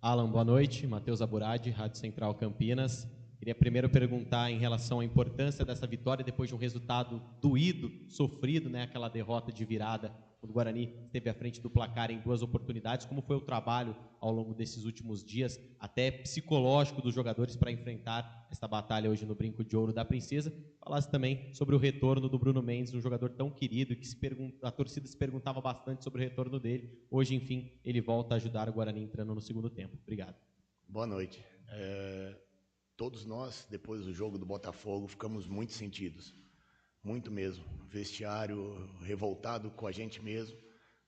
Alan, boa noite. Matheus Aburadi, Rádio Central Campinas. Queria primeiro perguntar em relação à importância dessa vitória depois de um resultado doído, sofrido, né? Aquela derrota de virada, quando o Guarani esteve à frente do placar em 2 oportunidades. Como foi o trabalho ao longo desses últimos dias, até psicológico dos jogadores para enfrentar esta batalha hoje no Brinco de Ouro da Princesa? Falasse também sobre o retorno do Bruno Mendes, um jogador tão querido que a torcida se perguntava bastante sobre o retorno dele. Hoje, enfim, ele volta a ajudar o Guarani entrando no segundo tempo. Obrigado. Boa noite. Todos nós, depois do jogo do Botafogo, ficamos muito sentidos, muito mesmo. Vestiário revoltado com a gente mesmo,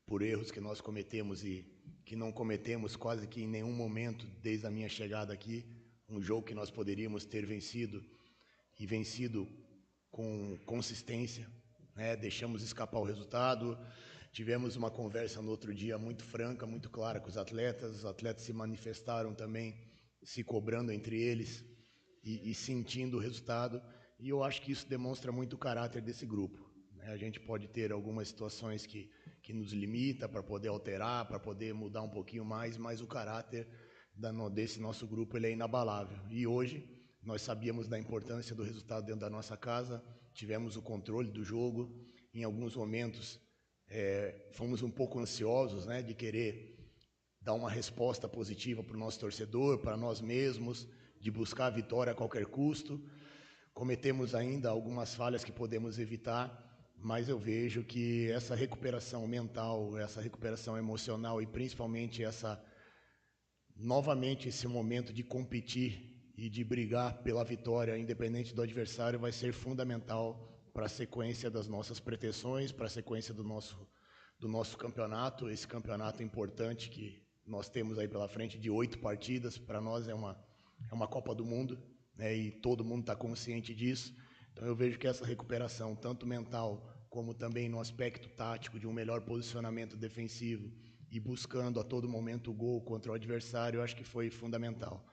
por erros que nós cometemos e que não cometemos quase que em nenhum momento desde a minha chegada aqui. Um jogo que nós poderíamos ter vencido e vencido com consistência, né? Deixamos escapar o resultado. Tivemos uma conversa no outro dia muito franca, muito clara com os atletas se manifestaram também, se cobrando entre eles e sentindo o resultado, e eu acho que isso demonstra muito o caráter desse grupo, né? A gente pode ter algumas situações que nos limita para poder alterar, para poder mudar um pouquinho mais, mas o caráter desse nosso grupo ele é inabalável, e hoje nós sabíamos da importância do resultado dentro da nossa casa, tivemos o controle do jogo, em alguns momentos fomos um pouco ansiosos, né, de querer dar uma resposta positiva para o nosso torcedor, para nós mesmos, de buscar a vitória a qualquer custo. Cometemos ainda algumas falhas que podemos evitar, mas eu vejo que essa recuperação mental, essa recuperação emocional e principalmente novamente esse momento de competir e de brigar pela vitória, independente do adversário, vai ser fundamental para a sequência das nossas pretensões, para a sequência do nosso campeonato, esse campeonato importante que nós temos aí pela frente de 8 partidas, para nós é uma Copa do Mundo, né, e todo mundo está consciente disso. Então eu vejo que essa recuperação, tanto mental como também no aspecto tático, de um melhor posicionamento defensivo e buscando a todo momento o gol contra o adversário, eu acho que foi fundamental.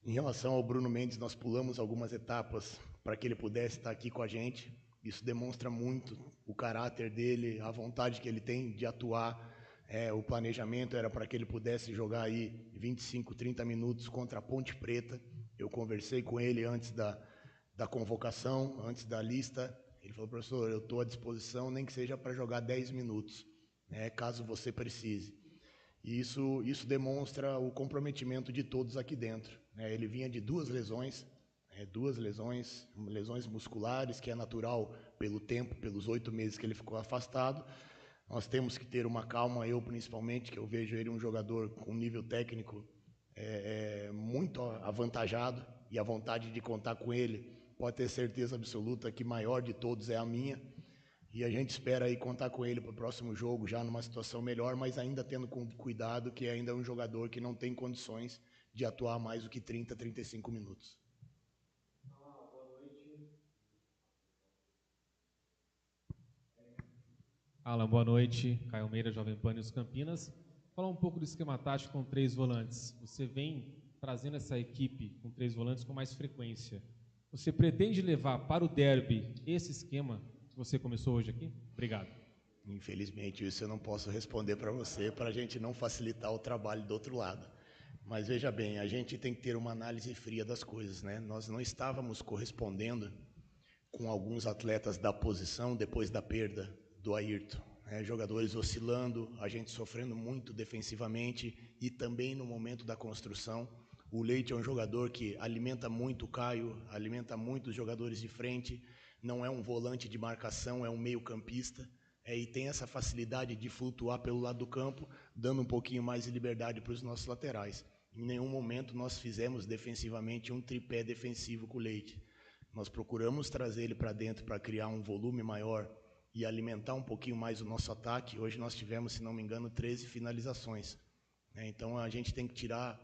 Em relação ao Bruno Mendes, nós pulamos algumas etapas para que ele pudesse estar aqui com a gente. Isso demonstra muito o caráter dele, a vontade que ele tem de atuar. O planejamento era para que ele pudesse jogar aí 25, 30 minutos contra a Ponte Preta. Eu conversei com ele antes da convocação, antes da lista. Ele falou: professor, eu estou à disposição, nem que seja para jogar 10 minutos, né, caso você precise. E isso demonstra o comprometimento de todos aqui dentro, né? Ele vinha de 2 lesões, lesões musculares, que é natural pelo tempo, pelos 8 meses que ele ficou afastado. Nós temos que ter uma calma, eu principalmente, que eu vejo ele um jogador com nível técnico muito avantajado, e a vontade de contar com ele, pode ter certeza absoluta que maior de todos é a minha. E a gente espera aí contar com ele para o próximo jogo, já numa situação melhor, mas ainda tendo cuidado, que ainda é um jogador que não tem condições de atuar mais do que 30, 35 minutos. Boa noite. Alan, boa noite. Caio Meira, Jovem Pan News Campinas. Falar um pouco do esquema tático com 3 volantes. Você vem trazendo essa equipe com 3 volantes com mais frequência. Você pretende levar para o derby esse esquema que você começou hoje aqui? Obrigado. Infelizmente, isso eu não posso responder para você, para a gente não facilitar o trabalho do outro lado. Mas veja bem, a gente tem que ter uma análise fria das coisas, né? Nós não estávamos correspondendo com alguns atletas da posição depois da perda do Ayrton, né? Jogadores oscilando, a gente sofrendo muito defensivamente e também no momento da construção. O Leite é um jogador que alimenta muito o Caio, alimenta muito os jogadores de frente, não é um volante de marcação, é um meio-campista, e tem essa facilidade de flutuar pelo lado do campo, dando um pouquinho mais de liberdade para os nossos laterais. Em nenhum momento nós fizemos defensivamente um tripé defensivo com o Leite. Nós procuramos trazer ele para dentro para criar um volume maior e alimentar um pouquinho mais o nosso ataque. Hoje nós tivemos, se não me engano, 13 finalizações. Então a gente tem que tirar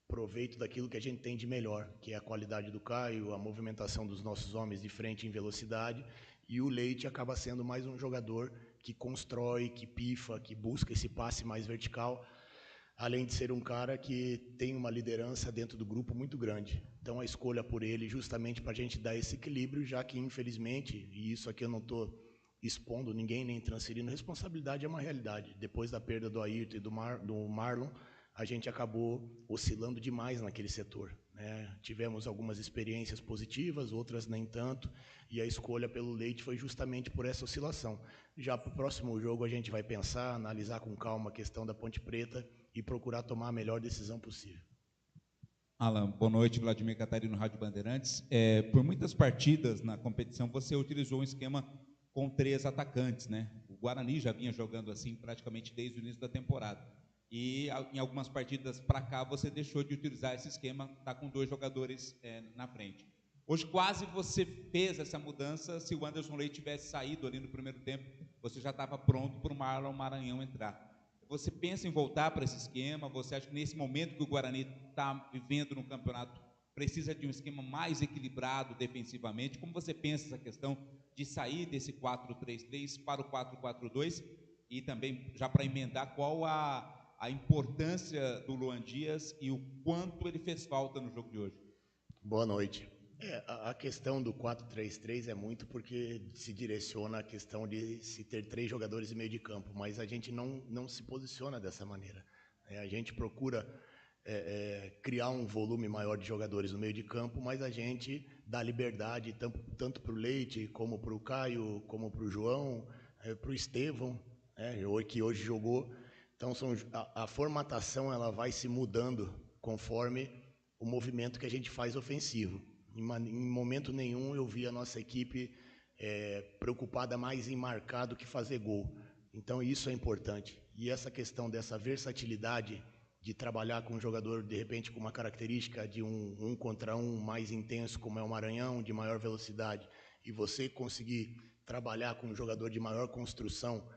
proveito daquilo que a gente tem de melhor, que é a qualidade do Caio, a movimentação dos nossos homens de frente em velocidade, e o Leite acaba sendo mais um jogador que constrói, que pifa, que busca esse passe mais vertical, além de ser um cara que tem uma liderança dentro do grupo muito grande. Então a escolha por ele justamente para a gente dar esse equilíbrio, já que infelizmente, e isso aqui eu não estou expondo ninguém nem transferindo responsabilidade, é uma realidade. Depois da perda do Ayrton e do Marlon, a gente acabou oscilando demais naquele setor, né? Tivemos algumas experiências positivas, outras nem tanto, e a escolha pelo Leite foi justamente por essa oscilação. Já para o próximo jogo a gente vai pensar, analisar com calma a questão da Ponte Preta e procurar tomar a melhor decisão possível. Alan, boa noite, Vladimir Catarino, Rádio Bandeirantes. Por muitas partidas na competição você utilizou um esquema com 3 atacantes, né? O Guarani já vinha jogando assim praticamente desde o início da temporada. E em algumas partidas para cá você deixou de utilizar esse esquema, tá com 2 jogadores na frente. Hoje quase você fez essa mudança. Se o Anderson Leite tivesse saído ali no primeiro tempo, você já estava pronto para o Marlon Maranhão entrar. Você pensa em voltar para esse esquema? Você acha que nesse momento que o Guarani está vivendo no campeonato precisa de um esquema mais equilibrado defensivamente? Como você pensa essa questão de sair desse 4-3-3 para o 4-4-2? E também, já para emendar, qual a importância do Luan Dias e o quanto ele fez falta no jogo de hoje? Boa noite. A questão do 4-3-3 é muito porque se direciona à questão de se ter 3 jogadores em meio de campo, mas a gente não se posiciona dessa maneira. A gente procura criar um volume maior de jogadores no meio de campo, mas a gente dá liberdade tanto para o Leite, como para o Caio, como para o João, para o Estevão, que hoje jogou. Então a formatação ela vai se mudando conforme o movimento que a gente faz ofensivo. Em momento nenhum eu vi a nossa equipe preocupada mais em marcar do que fazer gol. Então isso é importante. E essa questão dessa versatilidade de trabalhar com um jogador, de repente, com uma característica de um contra um mais intenso, como é o Maranhão, de maior velocidade, e você conseguir trabalhar com um jogador de maior construção,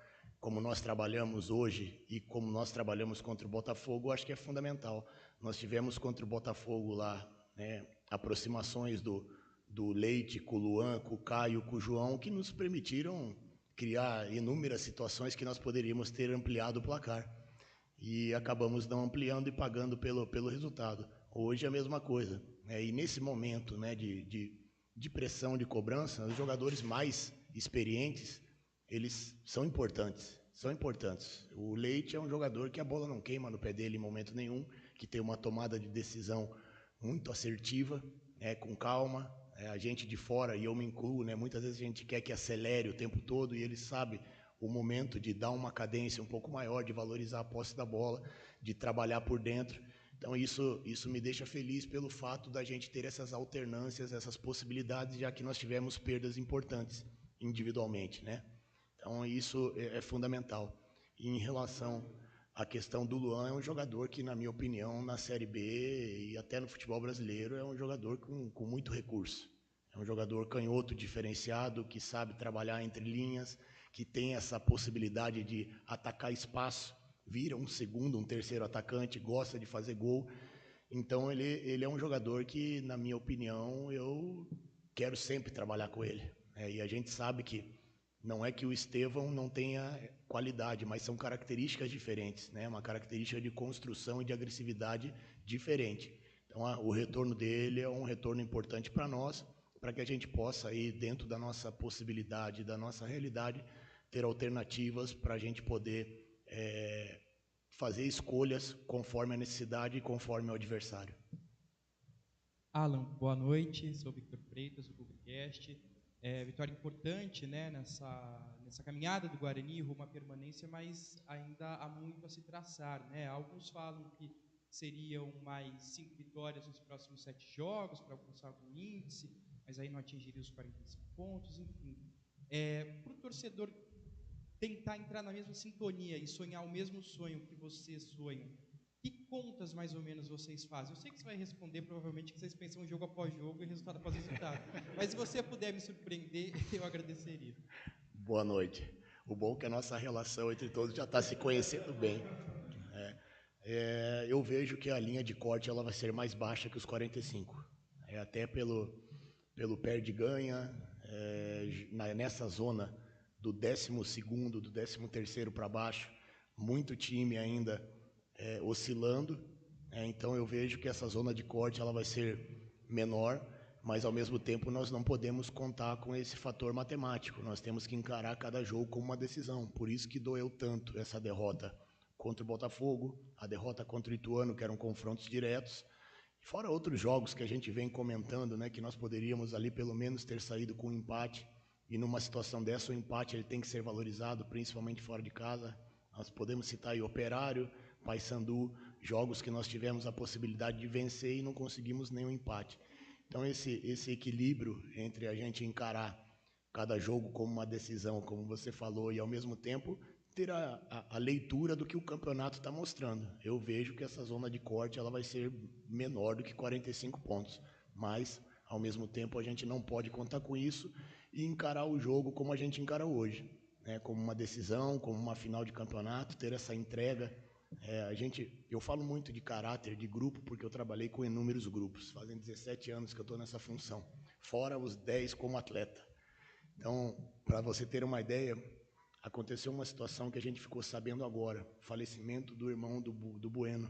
como nós trabalhamos hoje e como nós trabalhamos contra o Botafogo, acho que é fundamental. Nós tivemos contra o Botafogo lá, né, aproximações do Leite com o Luan, com o Caio, com o João, que nos permitiram criar inúmeras situações que nós poderíamos ter ampliado o placar. E acabamos não ampliando e pagando pelo resultado. Hoje é a mesma coisa. E nesse momento, né, de pressão, de cobrança, os jogadores mais experientes, eles são importantes. São importantes. O Leite é um jogador que a bola não queima no pé dele em momento nenhum, que tem uma tomada de decisão muito assertiva, com calma. A gente de fora, e eu me incluo, né, muitas vezes a gente quer que acelere o tempo todo e ele sabe o momento de dar uma cadência um pouco maior, de valorizar a posse da bola, de trabalhar por dentro. Então isso me deixa feliz pelo fato da gente ter essas alternâncias, essas possibilidades, já que nós tivemos perdas importantes individualmente, né? Então isso é fundamental. E em relação à questão do Luan, é um jogador que, na minha opinião, na Série B e até no futebol brasileiro, é um jogador com muito recurso. É um jogador canhoto diferenciado, que sabe trabalhar entre linhas, que tem essa possibilidade de atacar espaço, vira um segundo, um terceiro atacante, gosta de fazer gol. Então ele é um jogador que, na minha opinião, eu quero sempre trabalhar com ele. E a gente sabe que não é que o Estevão não tenha qualidade, mas são características diferentes, né? Uma característica de construção e de agressividade diferente. Então o retorno dele é um retorno importante para nós, para que a gente possa, aí, dentro da nossa possibilidade, da nossa realidade, ter alternativas para a gente poder fazer escolhas conforme a necessidade e conforme o adversário. Alan, boa noite. Sou Victor Freitas, do Publicast. Vitória importante, né, nessa caminhada do Guarani rumo à permanência, mas ainda há muito a se traçar, né? Alguns falam que seriam mais 5 vitórias nos próximos 7 jogos para alcançar algum índice, mas aí não atingiria os 45 pontos, enfim. Para o torcedor tentar entrar na mesma sintonia e sonhar o mesmo sonho que vocês sonham, que contas mais ou menos vocês fazem? Eu sei que você vai responder provavelmente que vocês pensam jogo após jogo e resultado após resultado, mas se você puder me surpreender, eu agradeceria. Boa noite. O bom é que a nossa relação entre todos já está se conhecendo bem. Eu vejo que a linha de corte ela vai ser mais baixa que os 45. Até pelo perde-ganha, nessa zona do 12º, do 13º para baixo, muito time ainda oscilando. Então eu vejo que essa zona de corte ela vai ser menor, mas ao mesmo tempo nós não podemos contar com esse fator matemático. Nós temos que encarar cada jogo como uma decisão. Por isso que doeu tanto essa derrota contra o Botafogo, a derrota contra o Ituano, que eram confrontos diretos, fora outros jogos que a gente vem comentando, né, que nós poderíamos ali pelo menos ter saído com um empate, e numa situação dessa o empate ele tem que ser valorizado, principalmente fora de casa. Nós podemos citar aí Operário, Paysandu, jogos que nós tivemos a possibilidade de vencer e não conseguimos nenhum empate. Então esse equilíbrio entre a gente encarar cada jogo como uma decisão, como você falou, e ao mesmo tempo ter a leitura do que o campeonato está mostrando. Eu vejo que essa zona de corte ela vai ser menor do que 45 pontos, mas ao mesmo tempo a gente não pode contar com isso e encarar o jogo como a gente encara hoje, né? Como uma decisão, como uma final de campeonato, ter essa entrega. Eu falo muito de caráter, de grupo, porque eu trabalhei com inúmeros grupos, fazem 17 anos que eu estou nessa função, fora os 10 como atleta. Então, para você ter uma ideia, aconteceu uma situação que a gente ficou sabendo agora, o falecimento do irmão do Bueno,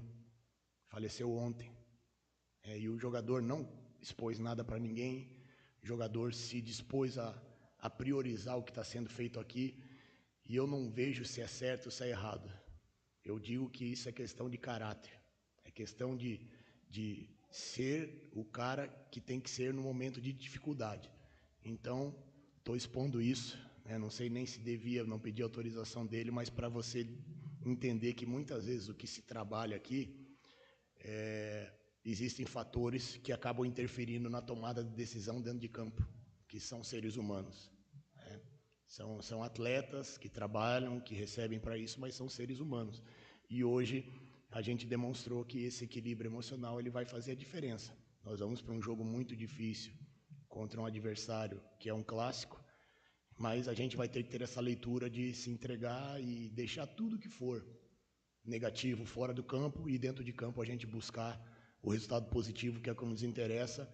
faleceu ontem, e o jogador não expôs nada para ninguém, o jogador se dispôs a priorizar o que está sendo feito aqui, e eu não vejo se é certo ou se é errado. Eu digo que isso é questão de caráter, é questão de ser o cara que tem que ser no momento de dificuldade. Então, estou expondo isso, né? Não sei nem se devia, não pedi autorização dele, mas para você entender que muitas vezes o que se trabalha aqui, existem fatores que acabam interferindo na tomada de decisão dentro de campo, que são seres humanos. São atletas que trabalham, que recebem para isso, mas são seres humanos. E hoje a gente demonstrou que esse equilíbrio emocional ele vai fazer a diferença. Nós vamos para um jogo muito difícil contra um adversário que é um clássico, mas a gente vai ter que ter essa leitura de se entregar e deixar tudo que for negativo fora do campo e dentro de campo a gente buscar o resultado positivo, que é o que nos interessa.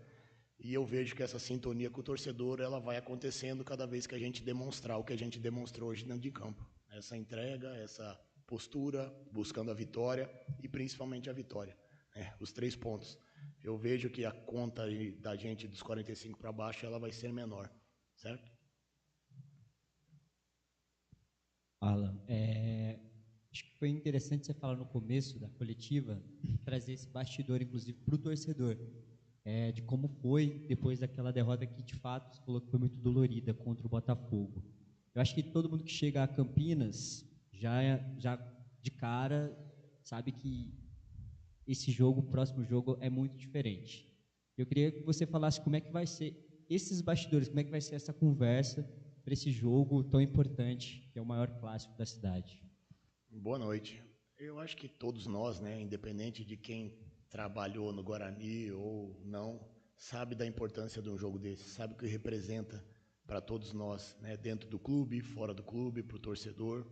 E eu vejo que essa sintonia com o torcedor, ela vai acontecendo cada vez que a gente demonstrar o que a gente demonstrou hoje dentro de campo. Essa entrega, essa postura, buscando a vitória e principalmente a vitória. Os 3 pontos. Eu vejo que a conta da gente dos 45 para baixo, ela vai ser menor, certo? Alan, acho que foi interessante você falar no começo da coletiva, trazer esse bastidor, inclusive, para o torcedor. De como foi depois daquela derrota que, de fato, você falou que foi muito dolorida contra o Botafogo. Eu acho que todo mundo que chega a Campinas já de cara sabe que esse jogo, o próximo jogo, é muito diferente. Eu queria que você falasse como é que vai ser esses bastidores, como é que vai ser essa conversa para esse jogo tão importante, que é o maior clássico da cidade. Boa noite. Eu acho que todos nós, né, independente de quem trabalhou no Guarani ou não, sabe da importância de um jogo desse, sabe o que representa para todos nós, né, dentro do clube, fora do clube, para o torcedor.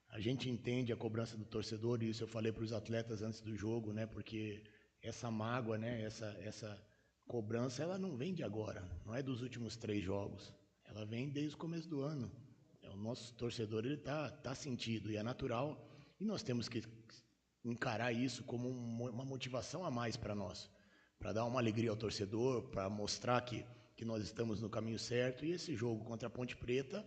A gente entende a cobrança do torcedor, e isso eu falei para os atletas antes do jogo, né, porque essa mágoa, né, essa cobrança, ela não vem de agora, não é dos últimos 3 jogos, ela vem desde o começo do ano. O nosso torcedor ele tá sentido, e é natural, e nós temos que encarar isso como uma motivação a mais para nós, para dar uma alegria ao torcedor, para mostrar que nós estamos no caminho certo. E esse jogo contra a Ponte Preta,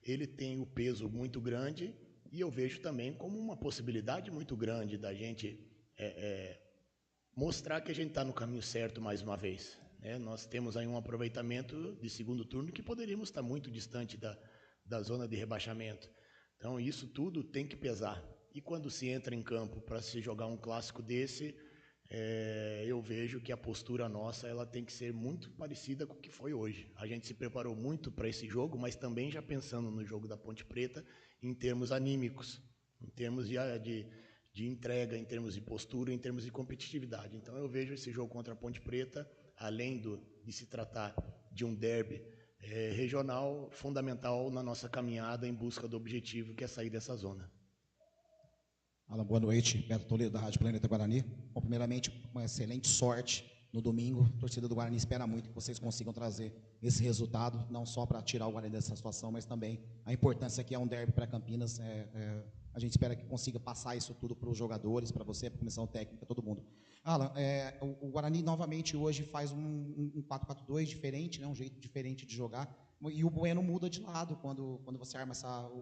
ele tem o peso muito grande, e eu vejo também como uma possibilidade muito grande da gente mostrar que a gente está no caminho certo mais uma vez, né? Nós temos aí um aproveitamento de segundo turno que poderíamos estar muito distante da zona de rebaixamento. Então isso tudo tem que pesar. E quando se entra em campo para se jogar um clássico desse, eu vejo que a postura nossa ela tem que ser muito parecida com o que foi hoje. A gente se preparou muito para esse jogo, mas também já pensando no jogo da Ponte Preta em termos anímicos, em termos de entrega, em termos de postura, em termos de competitividade. Então eu vejo esse jogo contra a Ponte Preta, além de se tratar de um derby regional, fundamental na nossa caminhada em busca do objetivo, que é sair dessa zona. Alan, boa noite. Beto Toledo, da Rádio Planeta Guarani. Bom, primeiramente, uma excelente sorte no domingo. A torcida do Guarani espera muito que vocês consigam trazer esse resultado, não só para tirar o Guarani dessa situação, mas também a importância que é um derby para Campinas. A gente espera que consiga passar isso tudo para os jogadores, para você, para a comissão técnica, todo mundo. Alan, o Guarani novamente hoje faz um 4-4-2 diferente, né, um jeito diferente de jogar. E o Bueno muda de lado quando você arma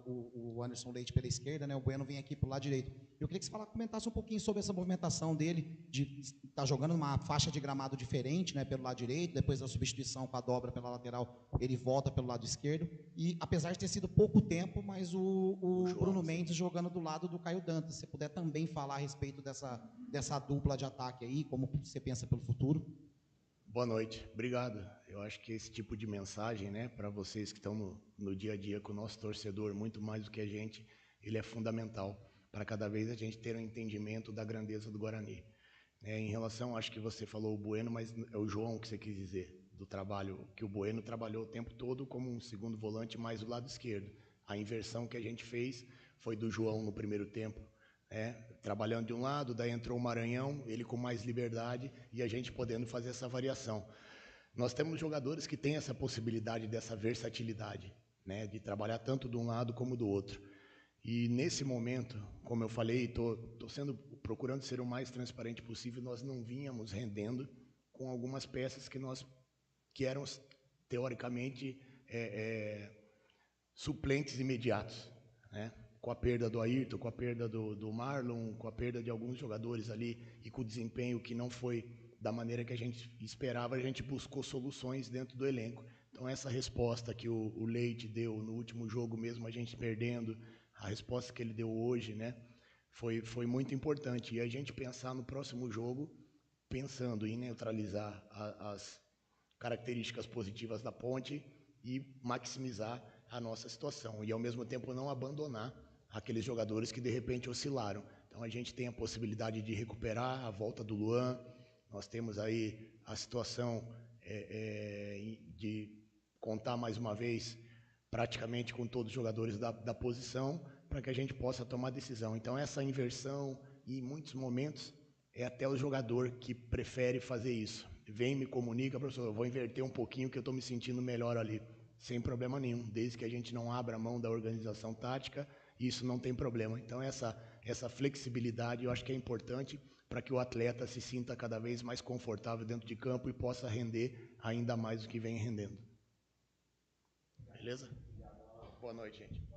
o Anderson Leite pela esquerda, né? O Bueno vem aqui para o lado direito. Eu queria que você comentasse um pouquinho sobre essa movimentação dele, de estar jogando numa faixa de gramado diferente, né, pelo lado direito, depois da substituição com a dobra pela lateral, ele volta pelo lado esquerdo. E apesar de ter sido pouco tempo, mas o Bruno Mendes jogando do lado do Caio Dantas. Se você puder também falar a respeito dessa dupla de ataque aí, como você pensa pelo futuro. Boa noite, obrigado. Eu acho que esse tipo de mensagem, né, para vocês que estão no dia a dia com o nosso torcedor, muito mais do que a gente, ele é fundamental para cada vez a gente ter um entendimento da grandeza do Guarani. Em relação, acho que você falou o Bueno, mas é o João que você quis dizer, do trabalho, que o Bueno trabalhou o tempo todo como um segundo volante mais do lado esquerdo. A inversão que a gente fez foi do João no primeiro tempo, trabalhando de um lado, daí entrou o Maranhão, ele com mais liberdade e a gente podendo fazer essa variação. Nós temos jogadores que têm essa possibilidade dessa versatilidade, né, de trabalhar tanto de um lado como do outro. E nesse momento, como eu falei, estou procurando ser o mais transparente possível, nós não vínhamos rendendo com algumas peças que eram teoricamente suplentes imediatos, né? Com a perda do Ayrton, com a perda do Marlon, com a perda de alguns jogadores ali e com o desempenho que não foi da maneira que a gente esperava, a gente buscou soluções dentro do elenco. Então, essa resposta que o Leite deu no último jogo, mesmo a gente perdendo, a resposta que ele deu hoje, né, foi muito importante. E a gente pensar no próximo jogo, pensando em neutralizar as características positivas da Ponte e maximizar a nossa situação. E, ao mesmo tempo, não abandonar aqueles jogadores que, de repente, oscilaram. Então, a gente tem a possibilidade de recuperar a volta do Luan. Nós temos aí a situação de contar, mais uma vez, praticamente com todos os jogadores da posição, para que a gente possa tomar decisão. Então, essa inversão, em muitos momentos, é até o jogador que prefere fazer isso. Vem, me comunica, professor, eu vou inverter um pouquinho que eu estou me sentindo melhor ali. Sem problema nenhum, desde que a gente não abra a mão da organização tática, isso não tem problema. Então, essa flexibilidade eu acho que é importante para que o atleta se sinta cada vez mais confortável dentro de campo e possa render ainda mais do que vem rendendo. Beleza? Boa noite, gente.